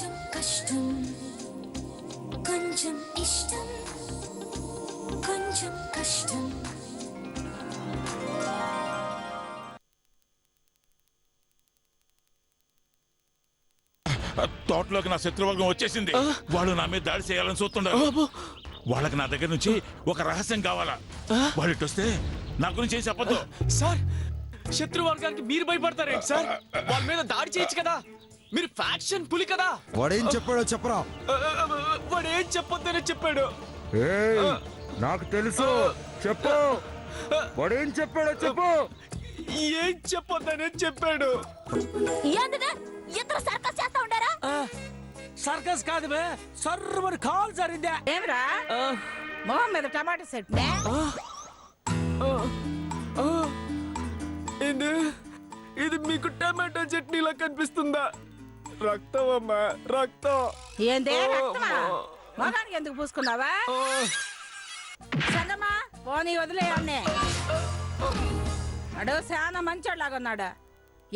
కొంచెం కష్టం కొంచెం ఇష్టం కొంచెం కష్టం తోటలోకి నా శత్రువర్గం వచ్చేసింది. వాళ్ళు నా మీద దాడి చేయాలని చూస్తున్నారు. వాళ్ళకి నా దగ్గర నుంచి ఒక రహస్యం కావాలా. వాళ్ళు ఇటొస్తే నా గురించి ఏం చెప్పద్దు. సార్, శత్రువర్గానికి మీరు భయపడతారేంటి సార్? వాళ్ళ మీద దాడి చేయొచ్చు కదా, మీరు ఫ్యాక్షన్ పులి కదా. వాడేం చెప్పాడో చెప్పరా. వాడు ఏం చెప్పొద్దనే చెప్పాడు. నాకు తెలుసు, చెప్పు. వాడేం చెప్పాడో చెప్పు. ఏం చెప్పొద్దనే చెప్పాడు. ఇద్దరు సర్కస్ చేస్తా ఉండారా? సర్కస్ కాదు బే, సర్రమని కాల్ జరిగిందే. ఏమరా మొహం మీద టమాటా సెట్ ఇది మీకు టమాటో చట్నీలా కనిపిస్తుందా? రక్తం అమ్మా, రక్తం. ఏందే రక్తమా? మొగానికి ఎందుకు పూసుకున్నావా? సంగమ్మా పోనీ వదిలేయన్నే. అడు చాలా మంచోళ్ళలాగా ఉన్నాడు.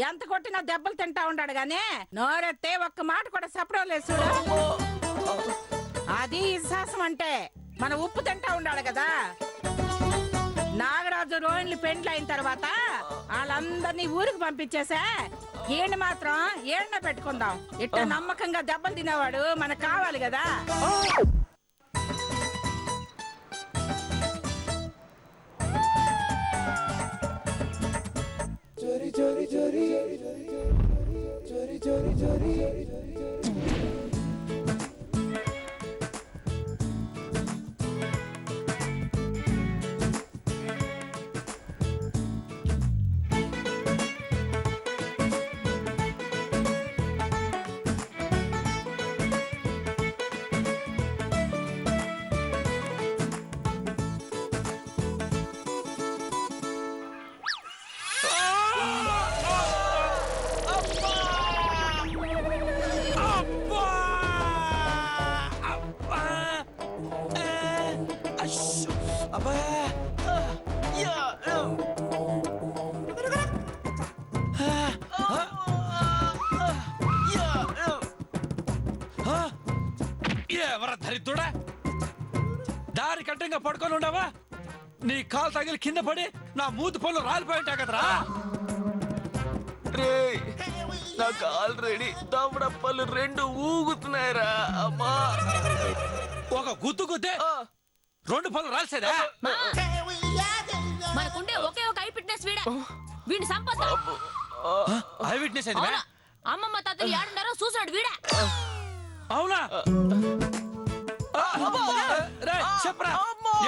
ఎంత కొట్టినా దెబ్బలు తింటా ఉన్నాడు గానీ నోరెత్తే ఒక్క మాట కూడా చెప్పడం లేదు చూడు. అది విశ్వాసం అంటే మన ఉప్పు తింటా ఉన్నాడు కదా. నాగరాజు రోహిణి పెండ్లు అయిన తర్వాత వాళ్ళందరినీ ఊరికి పంపించేసా. ఈయన మాత్రం ఏళ్ళ పెట్టుకుందాం. ఇట్లా నమ్మకంగా దెబ్బలు తినేవాడు మనకు కావాలి కదా. ఎవర దరిద్రుడా, దారి కట్టంగా పడుకొని ఉండవా? నీ కాలు తగిలి కింద పడి నా మూతి పళ్ళు రాలిపోయి ఉంటా కదరా. నాకు ఆల్రెడీ దవడప్పలు 2 ఊగుతున్నాయిరా అమ్మా. ఒక గుద్దు గుద్దే 2 పళ్ళు రాల్సేదా? మనకుండే ఒకే ఒక ఐ ఫిట్నెస్ వీడిని సంపద. ఐ విట్నెస్ అయింది. అమ్మమ్మ తాతలు ఏడున్నారో చూసాడు వీడే. అవునా? చెప్పరా,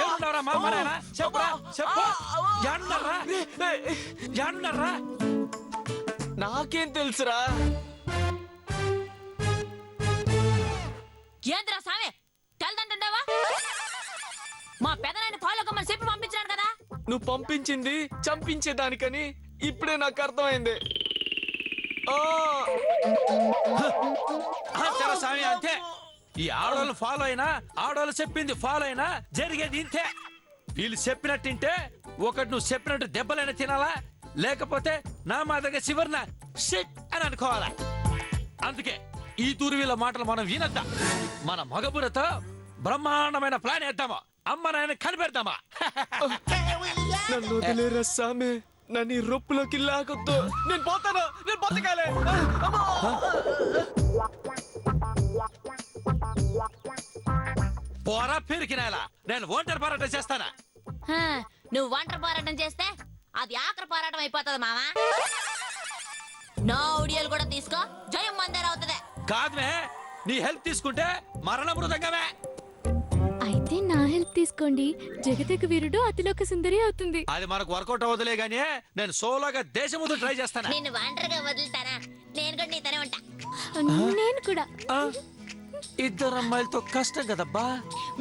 ఏడున్నారా మా నాయన? చెప్పరా, చెప్పు. ఏడున్నారా? నాకేం తెలుసురా? ఏంద్రా సామే తెల్దంటుండవా? మా పెదనాన్ని ఫాలో కమ్మని చెప్పి పంపించాడు కదా. నువ్వు పంపించింది చంపించేదానికని ఇప్పుడే నాకు అర్థమైంది. అంతేరా స్వామి, అంతే. ఈ ఆడోళ్ళు ఫాలో అయినా, ఆడోళ్ళు చెప్పింది ఫాలో అయినా జరిగేది ఇంతే. వీళ్ళు చెప్పినట్టింటే ఒకటి నువ్వు చెప్పినట్టు దెబ్బలైనా తినాలా, లేకపోతే నా మాదిరిగా చివరిన షిట్ అని అనుకోవాలా. అందుకే ఈ తూర్వీల మాటలు మనం వినద్దాం. మన మగబురతో బ్రహ్మాండమైన ప్లాన్ వేద్దామా, అమ్మ నాయన కనిపెడతామా. నన్ను వదిలేరా సామి, నన్ను ఈ రొప్పులోకి లాగొద్దు. నేను పోతాను, నేను బతకాలే. పోరా పెరికినాలా, నేను ఒంటరి పోరాటం చేస్తానా? నువ్వు ఒంటరి పోరాటం చేస్తే అది ఆఖరి పోరాటం అయిపోతుంది మామా. నా ఒడియాలు కూడా తీసుకో, జయం మందర అవుతుంది. కాదుమే, నీ హెల్ప్ తీసుకుంటే మరణ మృదంగమే. అయితే నా హెల్ప్ తీసుకోండి, జగదేక వీరుడు అతిలోక సుందరి అవుతుంది. అది మనకు వర్కౌట్ అవ్వదులే గానీ నేను సోలోగా దేశముద్దు ట్రై చేస్తాను. నిన్ను ఒంటరిగా వదులుతానా? నేను కూడా నీతోనే ఉంటా. నేను కూడా. ఇద్దరు అమ్మాయిలతో కష్టం కదబ్బా.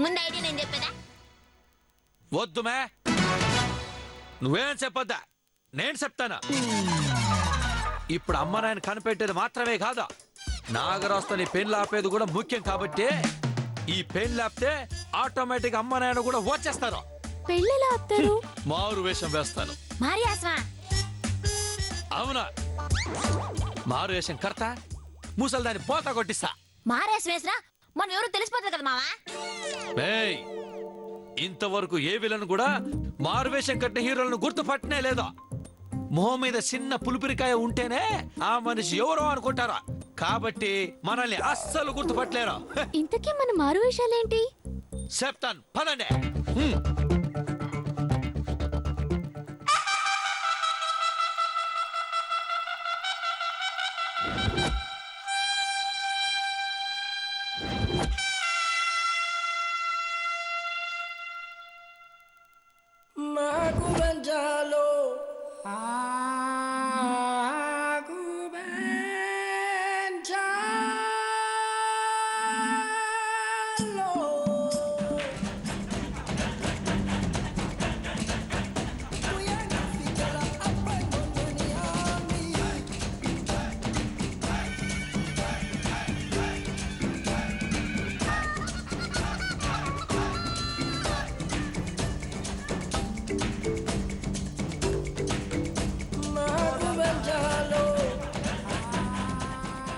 ముందు ఐడియా నేను చెప్పేదా? వద్దుమే, నువ్వేం చెప్పొద్దా, నేను చెప్తాను. ఇప్పుడు అమ్మ నాయన కనిపెట్టేది మాత్రమే కాదు, నాగరాజుతో నీ పెళ్లి ఆపేది కూడా ముఖ్యం. కాబట్టి ఈ పెళ్లి ఆపితే ఆటోమేటిక్ అమ్మ నాయన కూడా వచ్చేస్తారు. పెళ్ళెలా ఆపుతారు? మారు వేషం వేస్తాను. మారియాస్వా? అవునా, మారు వేషం కర్త ముసల్దాన్ని పోతా కొట్టిస్తా. మారేసి వేసినా మనం ఎవరు తెలిసిపోతుంది కదా మావా. ఏయ్, ఇంతవరకు ఏ విలన్ కూడా మారువేషం కట్టిన హీరోలను గుర్తుపట్టనే లేదా. మొహం మీద చిన్న పులిపిరికాయ ఉంటేనే ఆ మనిషి ఎవరో అనుకుంటారా. కాబట్టి మనల్ని అస్సలు గుర్తుపట్టలేరు. ఇంతకీ మన మారు వేషాలేంటి? చెప్తాను పదండి.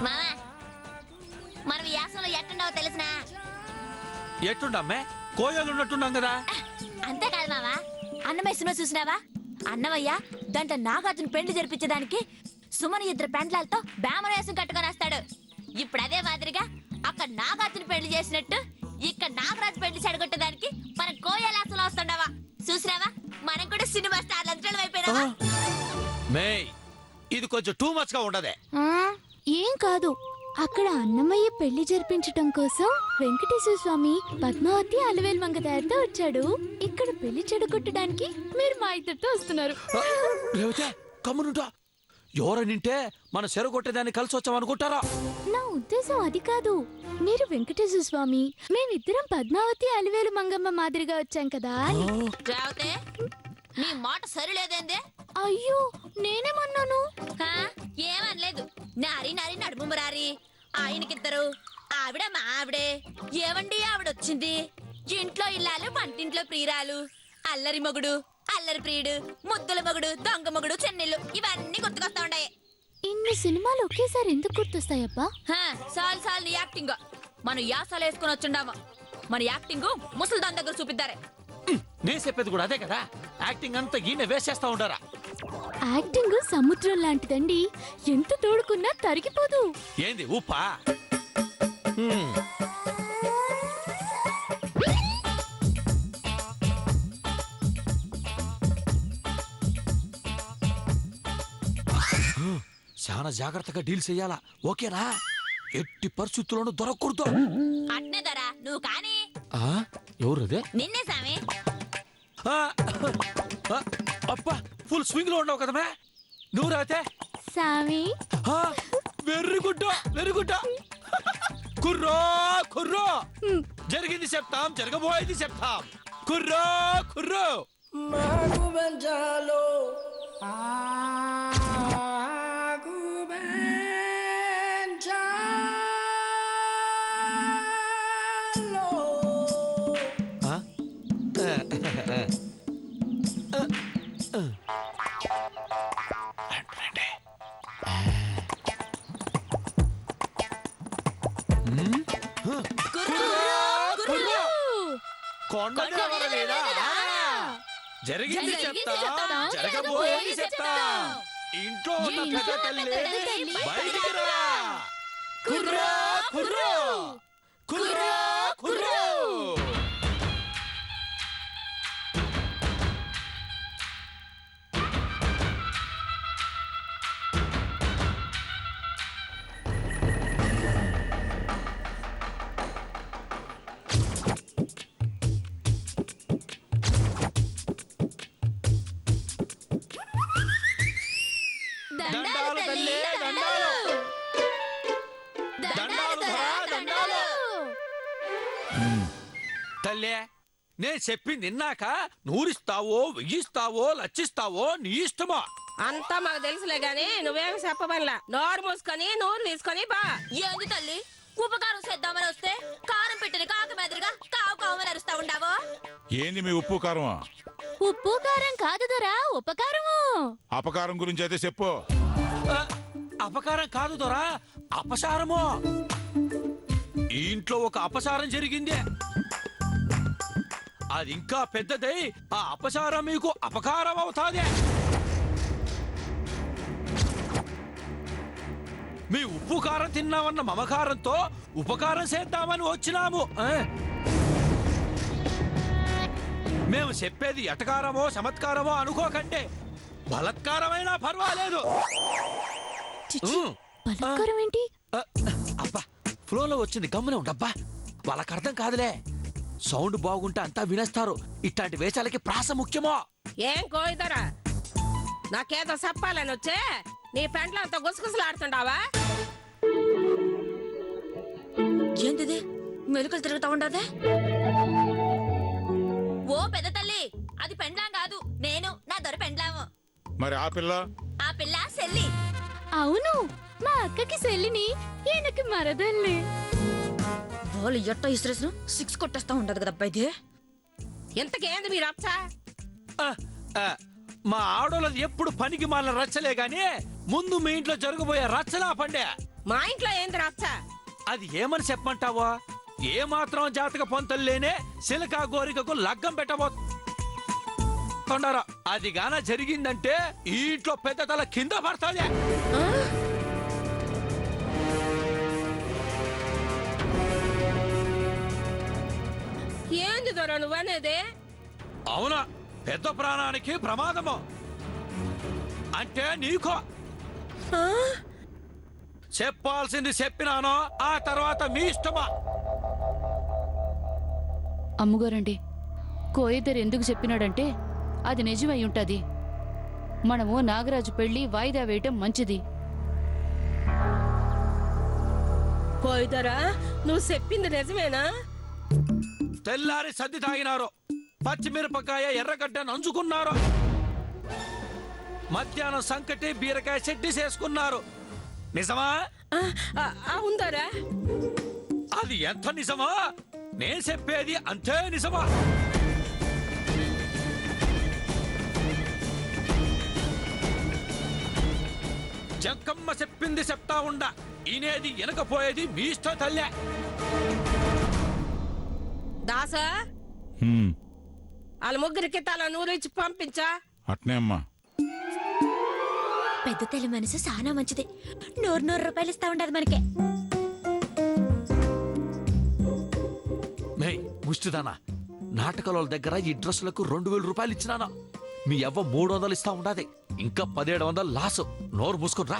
మావా మనం ఈ యాసంలో ఎట్టుండవో తెలిసినా? ఎట్టుండమ్మే, కోయలు ఉన్నట్టున్నాం కదా. అంతేకాదు మావా, అన్నమయ్య సినిమా చూసినావా? అన్నమయ్య దాంట్లో నాగార్జున పెళ్లి జరిపించడానికి సుమని ఇద్దరు పెండ్లాలతో బ్యామర వేసం కట్టుకొని వస్తాడు. ఇప్పుడు అదే మాదిరిగా అక్కడ నాగార్జున పెళ్లి చేసినట్టు ఇక్కడ నాగరాజు పెళ్లి చెడగొట్టడానికి మన కోయలాసంలో వస్తుండవా? చూసినావా? మనం కూడా సినిమా స్టార్లు అంచడం అయిపోయినావా? మే, ఇది కొంచెం టూ మచ్ గా ఉండదే. ఆ, ఏం కాదు. అక్కడ అన్నమయ్య పెళ్లి జరిపించటం కోసం వెంకటేశ్వర స్వామి పద్మావతి అలవేలు మంగ తయారుతో వచ్చాడు. ఇక్కడ పెళ్లి చెడగొట్టడానికి మీరు మా ఇద్దరితో వస్తున్నారు. రేవతే కమ్మునుంటా. ఎవరనింటే మన చెరగొట్టేదాన్ని కలిసి వచ్చామనుకుంటారా? నా ఉద్దేశం అది కాదు. మీరు వెంకటేశ్వర స్వామి, మేమిద్దరం పద్మావతి అలవేలు మంగమ్మ మాదిరిగా వచ్చాం కదా అని. రావతే నీ మాట సరిలేదేందే? అయ్యో, నేనేమన్నాను? హా? ఏమనలేదు. నారి నారి నడుము రారి. ఆయనకిద్దరు, ఆవిడ మా ఆవిడే. ఏవండి ఆవిడొచ్చింది. ఇంట్లో ఇల్లాలు, వంటింట్లో ప్రియురాలు, అల్లరి మొగుడు, అల్లరి ప్రియుడు, ముద్దుల మొగుడు, దొంగ మొగుడు, చెన్నెళ్ళు ఇవన్నీ గుర్తుకొస్తా ఉండాయి. ఇన్ని సినిమాలు ఒకేసారి ఎందుకు గుర్తొస్తాయబ్బా? సాల్ సాల్ నీ యాక్టింగ్. మనం యాసాలు వేసుకుని వచ్చుండాము. మన యాక్టింగ్ ముసలి దాని దగ్గర చూపిద్దారే. నే చెప్పేది కూడా అదే కదా. యాక్టింగ్ అంతా ఈయన వేసేస్తా ఉంటారా. యాక్టింగ్ సముద్రం లాంటిదండి. ఎంత తోడుకున్నా తరిగిపోదు. ఏంది ఉప్పా? చాలా జాగ్రత్తగా డీల్ చెయ్యాలా. ఓకేనా? ఎట్టి పరిస్థితుల్లోనూ దొరకకూడదు. అట్నే ధరా నువ్వు కానీ. ఎవరు అదే? నిన్నే సామి. అప్పా, ఫుల్ స్వింగ్ లో ఉండవు కదమే. నువ్వు రాతే సామి, వెర్రి గుడ్డ, వెర్రి గుడ్డ. కుర్రో కుర్రో, జరిగింది చెప్తాం, జరగబోయేది చెప్తాం. కుర్రో కుర్రో. కొండ లేదా? జరిగింది చెప్తాం, జరగబోయేది చెప్తాం. ఇంట్లో ఉన్న పెద్ద తల్లి బయటికి రా. కుర్రో కుర్రో, కుర్రో కుర్రో. దండాలు తల్లి, దండాలు. దండాలు ధరా, దండాలు. తల్లే, నేను చెప్పింది విన్నాక నూరిస్తావో, వెయ్యిస్తావో, లచ్చిస్తావో నీ ఇష్టమా. అంతా మాకు తెలుసులే గాని నువ్వేమి చెప్పబల్లా. నోరు మూసుకొని నూరు తీసుకొని బా. ఏంది తల్లి, ఉపకారం చేద్దామని వస్తే కారం పెట్టిన కాక మాదిరిగా కావు కావని అరుస్తా ఉండావో? ఏంది మీ ఉప్పు కారం? ఉప్పు కారం కాదు దొరా, ఉపకారము. అపకారం గురించి అయితే చెప్పు. అపకారం కాదు దొరా, అపసారము. ఈ ఇంట్లో ఒక అపచారం జరిగింది. అది ఇంకా పెద్దదై ఆ అపచారం మీకు అపకారం అవుతాది. మీ ఉప్పు కారం తిన్నామన్న మమకారంతో ఉపకారం చేద్దామని వచ్చినాము. మేము చెప్పేది ఎటకారమో చమత్కారమో అనుకోకండి. బలత్కారమైనా పర్వాలేదు. బలత్కారం ఏంటి? అబ్బా, ఫ్లోలో వచ్చింది, గమ్మునే ఉండబ్బా. వాళ్ళకి అర్థం కాదులే. సౌండ్ బాగుంటే అంతా వినేస్తారు. ఇట్లాంటి వేషాలకి ప్రాస ముఖ్యమో. ఏం కోయిదరా, నాకేదో చెప్పాలని వచ్చే నీ పెండ్లంతా గుసగుసలాడుతుండావా? ఏంటిది మెలుకలు తిరుగుతా ఉండదే? ఓ పెద్ద తల్లి, అది పెండ్లాం కాదు, నేను నా దొర పెండ్లాము. మరి ఆ పిల్ల ఆ పిల్ల సెల్లి. అవును, మా అక్కకి సెల్లిని, ఈయనకి మరదల్ని. వాళ్ళు ఎట్ట ఇస్త్రేసిన 6 కొట్టేస్తా ఉండదు కదా అబ్బాయిది. ఇంతకేంది మీరు అచ్చా? ఆ, ఆ, మా ఆడోళ్ళది ఎప్పుడు పనికి మాల రచ్చలే గాని ముందు మీ ఇంట్లో జరగబోయే రచ్చలా పండే. మా ఇంట్లో ఏంది రచ్చ? అది ఏమని చెప్పమంటావా? ఏ మాత్రం జాతక పొంతలు లేనే సిలకా గోరికకు లగ్గం పెట్టబోతుండారా. అది గాన జరిగిందంటే ఈ ఇంట్లో పెద్ద తల కింద పడతాదే. ఏంది దొర నువ్వనేది? అవునా, పెద్ద ప్రాణానికి ప్రమాదము అంటే నీకో. చెప్పాల్సింది చెప్పినానో, ఆ తర్వాత మీ ఇష్టమా. అమ్ముగారండి, కోయిద్దరు ఎందుకు చెప్పినాడంటే అది నిజమై ఉంటది. మనము నాగరాజు పెళ్లి వాయిదా వేయటం మంచిది. కోయిదరా, నువ్వు చెప్పింది నిజమేనా? తెల్లారి సర్ది తాగినారు, పచ్చిమిరపకాయ ఎర్రగడ్డ నంచుకున్నారు, మధ్యాహ్నం సంకటి బీరకాయ చెడ్డి చేసుకున్నారు. నిజమా? అవుందరా? అది ఎంత నిజమా? నేను చెప్పేది అంతే నిజమా? జంకమ్మ చెప్పింది చెప్తా ఉండ, ఈనేది వెనకపోయేది మీ ఇష్టం తల్లే. దాసా, వాళ్ళ ముగ్గురికి తల నూరిచ్చి పంపించా. అట్నే అమ్మా. పెద్ద తల్లి మనసు చాలా మంచిది. 100 రూపాయలు ఇస్తా ఉండదు మనకే. మే ముష్టిదానా, నాటకాల దగ్గర ఈ డ్రెస్సులకు 2000 రూపాయలు ఇచ్చినానా? మీ అవ్వ 300 ఇస్తా ఉండాది. ఇంకా 1700 లాసు. నోరు మూసుకుని రా.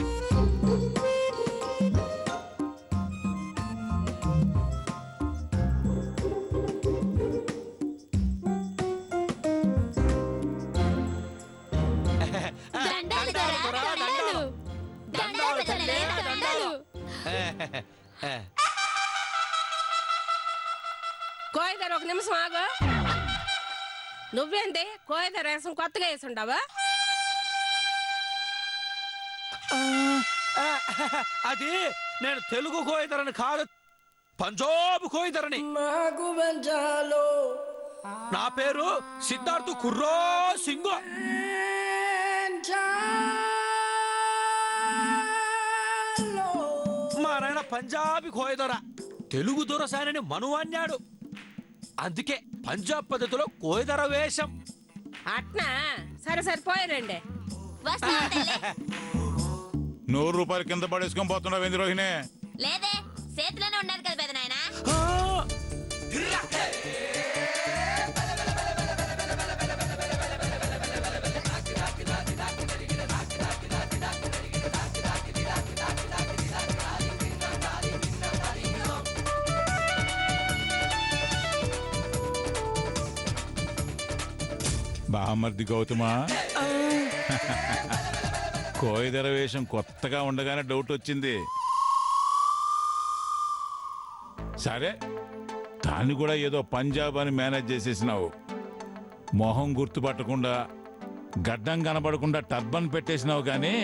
దండాలు దొర, దండాలు. దండాలు తల్లి, దండాలు. కోయిదర, ఒక నిమిషం ఆగు. నువ్వేంది కోయిదర వేసం కొత్తగా వేసుండావా? అది నేను తెలుగు కోయిదరని కాదు, పంజాబ్ కోయిదరని. నా పేరు సిద్ధార్థ్ కుర్రో సింగ్. మా నాయన పంజాబీ కోయిదర, తెలుగు దొరసానని మనువన్నాడు. అందుకే పంజాబ్ పద్ధతిలో కోయిదర వేషం. అట్నా? సరే సరే, పోయిరండి. వస్తా తల్లి. 100 రూపాయలు కింద పడేసుకొని పోతున్నావు ఏంది రోహిణి? లేదే, చేతిలోనే ఉండాలి కదా పెద్ద నాయనా. బామర్ది గౌతమా, కోయిదర వేషం కొత్తగా ఉండగానే డౌట్ వచ్చింది. సరే, దాన్ని కూడా ఏదో పంజాబ్ అని మేనేజ్ చేసేసినావు. మొహం గుర్తుపట్టకుండా, గడ్డం కనబడకుండా టర్బన్ పెట్టేసినావు. కానీ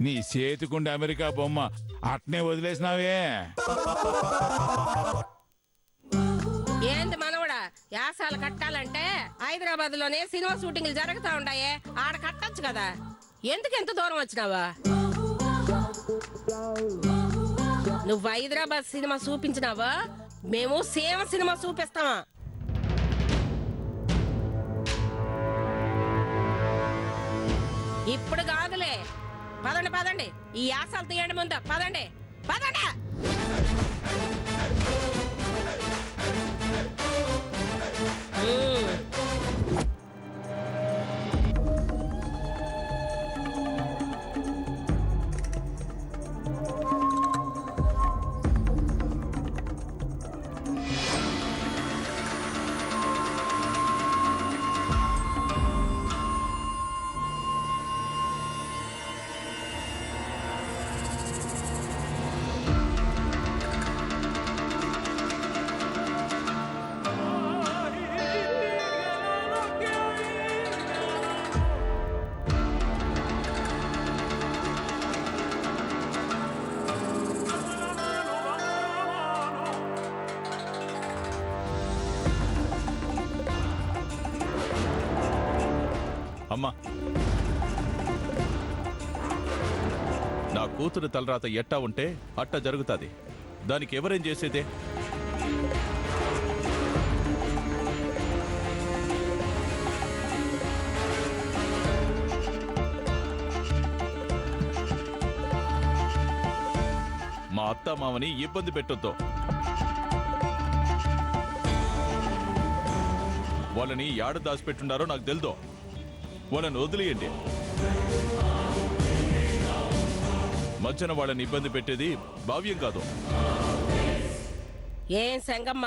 నీ చేతికుండే అమెరికా బొమ్మ అట్నే వదిలేసినావే. ఏంది మనవడా, యాసాలు కట్టాలంటే హైదరాబాద్ లోనే సినిమా షూటింగ్లు జరుగుతా ఉంటాయే, ఆడ కట్టచ్చు కదా. ఎందుకు ఎంత దూరం వచ్చినావా? నువ్వు హైదరాబాద్ సినిమా చూపించినావా మేము సేమ సినిమా చూపిస్తామా? ఇప్పుడు కాదులే, పదండి పదండి, ఈ యాసాలు తీయండి ముందు, పదండి పదండి. అమ్మా, నా కూతురు తలరాత ఎట్టా ఉంటే అట్టా జరుగుతుంది. దానికి ఎవరేం చేసేదే? మా అత్త మామని ఇబ్బంది పెట్టొద్దు. వాళ్ళని యాడ దాచిపెట్టుండారో నాకు తెలుదో. వాళ్ళని వదిలేయండి. మధ్యన వాళ్ళని ఇబ్బంది పెట్టేది భావ్యం కాదు. ఏం సంగమ్మ,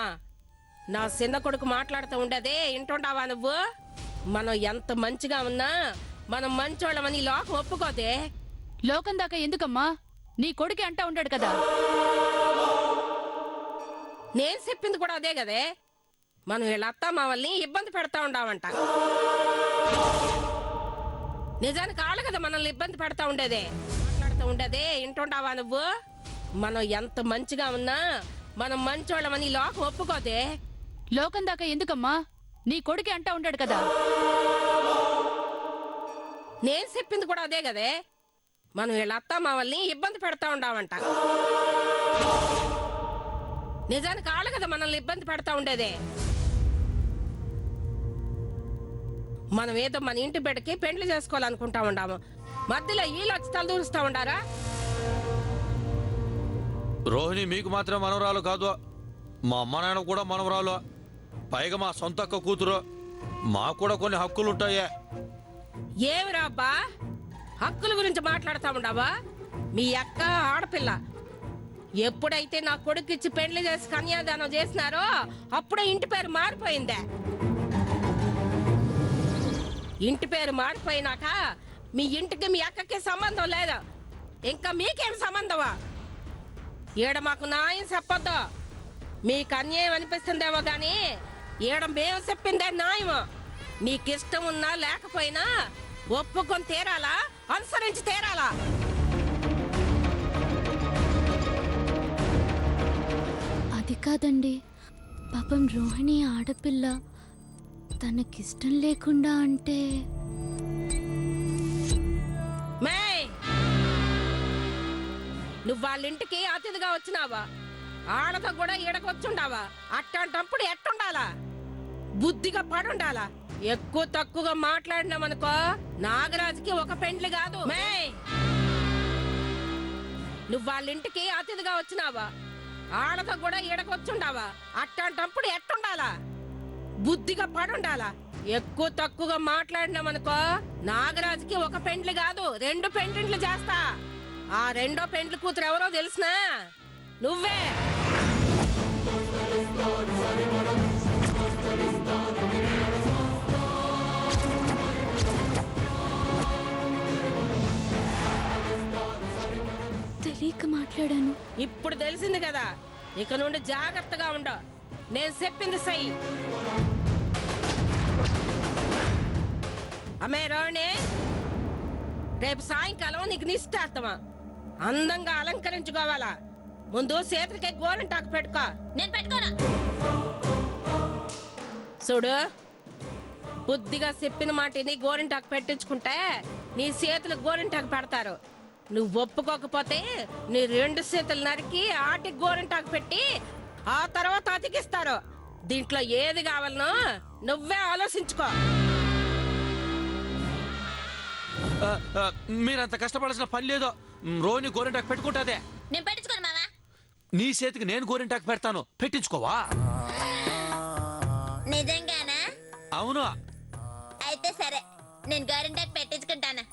నా చిన్న కొడుకు మాట్లాడుతూ ఉండదే ఇంటుండావా నువ్వు? మనం ఎంత మంచిగా ఉన్నా మనం మంచోళ్ళమని లోకం ఒప్పుకోదే. లోకం దాకా ఎందుకమ్మా? నీ కొడుకే అంటా ఉంటాడు కదా. నేను చెప్పింది కూడా అదే కదే. మనం వీళ్ళ అత్త మామల్ని ఇబ్బంది పెడతా ఉండావంట. నిజానికి కాళ్ళు కదా మనల్ని ఇబ్బంది పెడతా ఉండేదే. మాట్లాడుతూ ఉండేదే ఇంటుండావా నువ్వు? మనం ఎంత మంచిగా ఉన్నా మనం మంచోళ్ళమని లోకం ఒప్పుకోదే. లోకం దాకా ఎందుకమ్మా? నీ కొడుకే అంటా ఉంటాడు కదా. నేను చెప్పింది కూడా అదే కదే. మనం వీళ్ళ అత్త మామల్ని ఇబ్బంది పెడతా ఉండావంట. నిజానికి కాళ్ళు కదా మనల్ని ఇబ్బంది పెడతా ఉండేదే. మనం ఏదో మన ఇంటి బిడ్డకి పెండ్లి చేసుకోవాలనుకుంటా ఉండాము. మధ్యలో వీళ్ళు వచ్చి తలదూరుస్తా ఉండారా? రోహిణి మీకు మాత్రం మనవరాలు కాదు, మా అమ్మ నాన్న కూడా మనవరాలు. పైగా మా సొంత అక్క కూతురు. మాకు కూడా కొన్ని హక్కులుంటాయే. ఏమిరా అబ్బా, హక్కుల గురించి మాట్లాడుతా ఉండావా? మీ అక్క ఆడపిల్ల. ఎప్పుడైతే నా కొడుకిచ్చి పెండ్లి చేసి కన్యాదానం చేసినారో అప్పుడే ఇంటి పేరు మారిపోయిందే. ఇంటి పేరు మారిపోయినాక మీ ఇంటికి మీ అక్కకి సంబంధం లేదు. ఇంకా మీకేం సంబంధమా? ఈడ మాకు న్యాయం చెప్పొద్దు. మీకు అన్యాయం అనిపిస్తుందేమో గాని ఈడ మేము చెప్పిందే న్యాయం. మీకిష్టం ఉన్నా లేకపోయినా ఒప్పుకొని తీరాలా, అనుసరించి తీరాలా. అది కాదండి, పాపం రోహిణి ఆడపిల్ల, తనకిష్టం లేకుండా అంటే. నువ్వు వాళ్ళ ఇంటికి అతిథిగా వచ్చినావా? ఆడతో కూడా ఈడకొచ్చుండావా? అట్లాంటప్పుడు ఎట్టుండాలా? బుద్ధిగా పడుండాలా. ఎక్కువ తక్కువగా మాట్లాడినామనుకో నాగరాజుకి ఒక పెండ్లి కాదు. నువ్వు వాళ్ళ ఇంటికి అతిథిగా వచ్చినావా? ఆడతో కూడా ఈడకొచ్చుండావా? అట్లాంటప్పుడు ఎట్టుండాలా? బుద్ధిగా పడుండాలా. ఎక్కువ తక్కువగా మాట్లాడినామనుకో నాగరాజుకి ఒక పెండ్లి కాదు 2 పెండ్లింట్లు చేస్తా. ఆ 2వ పెండ్లి కూతురు ఎవరో తెలుసునా? నువ్వే. తెలియక మాట్లాడాను. ఇప్పుడు తెలిసింది కదా, ఇక నుండి జాగ్రత్తగా ఉండు. నేను చెప్పింది సై. అమ్మే రోణి, రేపు సాయంకాలం నీకు నిశ్చితార్థమా. అందంగా అలంకరించుకోవాలా. ముందు చేతులకి గోరింటాకు పెట్టుకో. నేను పెట్టుకోను. చూడు, బుద్ధిగా చెప్పిన మాటిని గోరింటాకు పెట్టించుకుంటే నీ చేతులకు గోరింటాకు పెడతారు. నువ్వు ఒప్పుకోకపోతే నీ 2 చేతులు నరికి ఆటికి గోరింటాకు పెట్టి ఆ తర్వాత అతికిస్తారు. దీంట్లో ఏది కావాలనో నువ్వే ఆలోచించుకో. మీరంత కష్టపడాల్సిన పని లేదో. రోని గోరింటాకు పెట్టుకుంటాదే. నేను పట్టించుకోను మావా. నీ చేతికి నేను గోరింటాకు పెడతాను, పెట్టించుకోవా? నిజంగానా? అవును. అయితే సరే, నేను గోరింటాకు పెట్టించుకుంటాను.